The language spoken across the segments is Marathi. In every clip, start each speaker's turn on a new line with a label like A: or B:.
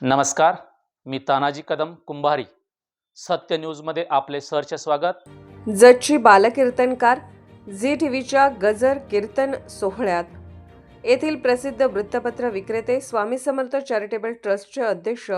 A: नमस्कार, मी तानाजी कदम कुंभारी. सत्य न्यूजमध्ये आपले सहर्ष स्वागत.
B: जतची बालकीर्तनकार झी टीव्हीच्या गजर कीर्तन सोहळ्यात येथील प्रसिद्ध वृत्तपत्र विक्रेते स्वामी समर्थ चॅरिटेबल ट्रस्टचे अध्यक्ष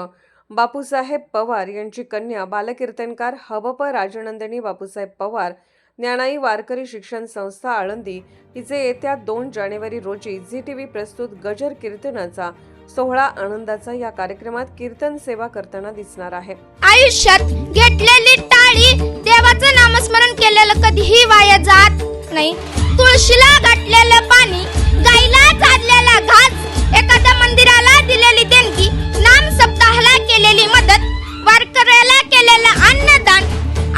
B: बापूसाहेब पवार यांची कन्या बालकीर्तनकार हबप राजनंदिनी बापूसाहेब पवार ज्ञानाई वारकरी शिक्षण संस्था आळंदी हिचे येत्या 2 जानेवारी रोजी झी टीव्ही प्रस्तुत गजर कीर्तनाचा सोहळा आनंदाचा या कार्यक्रमात कीर्तन सेवा करताना दिसणार आहे.
C: आयुष्यात घेतलेली टाळी देवाचं नामस्मरण केलेलं कधीही वाया जात नाही. तुळशीला घातलेलं पाणी, गाईला चाललेला घास, एखाद्या मंदिराला दिलेली देणगी, नाम सप्ताहाला केलेली मदत, वारकऱ्याला केलेलं अन्नदान,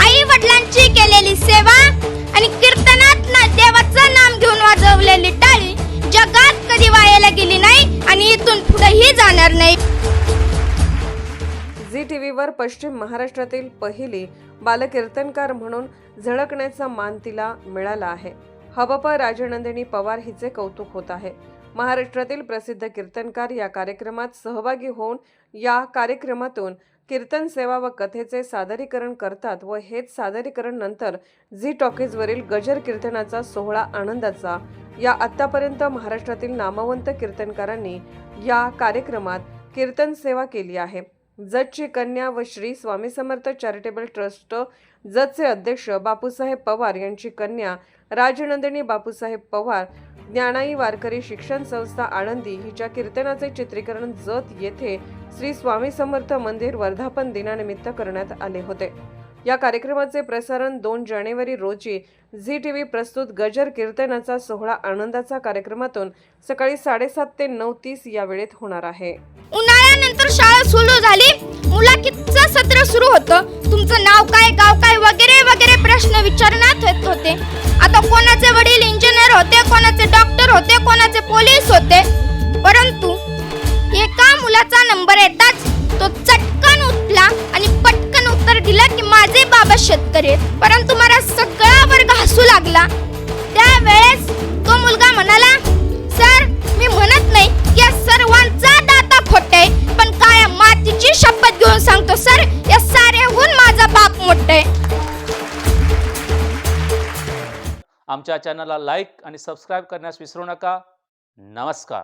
C: आई वडिलांची केलेली सेवा आणि कीर्तनात देवाचं नाम घेऊन वाजवलेली टाळी जगात कधी वायाला गेली नाही आणि इथून पुढेही जाणार नाही.
B: झी टीव्हीवर पश्चिम महाराष्ट्रातील पहिली बालकीर्तनकार म्हणून झळकण्याचा मान तिला मिळाला आहे. हबप राजनंदिनी पवार हिचे कौतुक होत आहे. महाराष्ट्रातील प्रसिद्ध कीर्तनकार या कार्यक्रमात सहभागी होऊन या कार्यक्रमातून कीर्तन सेवा व कथेचे सादरीकरण करतात व हेच सादरीकरण नंतर झी टॉकीजवरील गजर कीर्तनाचा सोहळा आनंदाचा या आतापर्यंत महाराष्ट्रातील नामवंत कीर्तनकारांनी या कार्यक्रमात कीर्तन सेवा केली आहे. जतची कन्या व श्री स्वामी समर्थ चॅरिटेबल ट्रस्ट जतचे अध्यक्ष बापूसाहेब पवार यांची कन्या राजनंदिनी बापूसाहेब पवार ज्ञानाई वारकरी शिक्षण संस्था आळंदी हिच्या कीर्तनाचे चित्रीकरण जत येथे श्री स्वामी समर्थ मंदिर वर्धापन दिनानिमित्त करण्यात आले होते. या कार्यक्रमाचे प्रसारण 2 जानेवारी रोजी झी टीव्ही प्रस्तुत गजर कीर्तनाचा सोहळा आनंदाचा कार्यक्रमातून सकाळी 7:30 ते 9:30 या वेळेत होणार आहे.
C: उन्हाळ्यानंतर शाळा सुरू झाली, मुलाखतीचं सत्र सुरू होतं. तुमचं नाव काय, गाव काय वगैरे वगैरे प्रश्न विचारण्यात येत होते. आता कोणाचे वडील इंजिनियर होते, कोणाचे डॉक्टर होते, कोणाचे पोलीस होते. परंतु एका मुलाचा नंबर येताच तो चटकन उठला आणि पटकन उत्तर दिला की माझे बाबा शेतकरी आहेत. परंतु मला सगळा वर्ग हसू लागला. त्यावेळेस तो मुलगा म्हणाला, सर मी म्हणत नाही की या सर्वांचा दाता खोटा आहे, पण काय मातीची शपथ घेऊन सांगतो सर, या साऱ्याहून माझा बाप मोठा आहे.
A: आमच्या चॅनलला लाईक आणि सबस्क्राईब करण्यास विसरू नका. नमस्कार.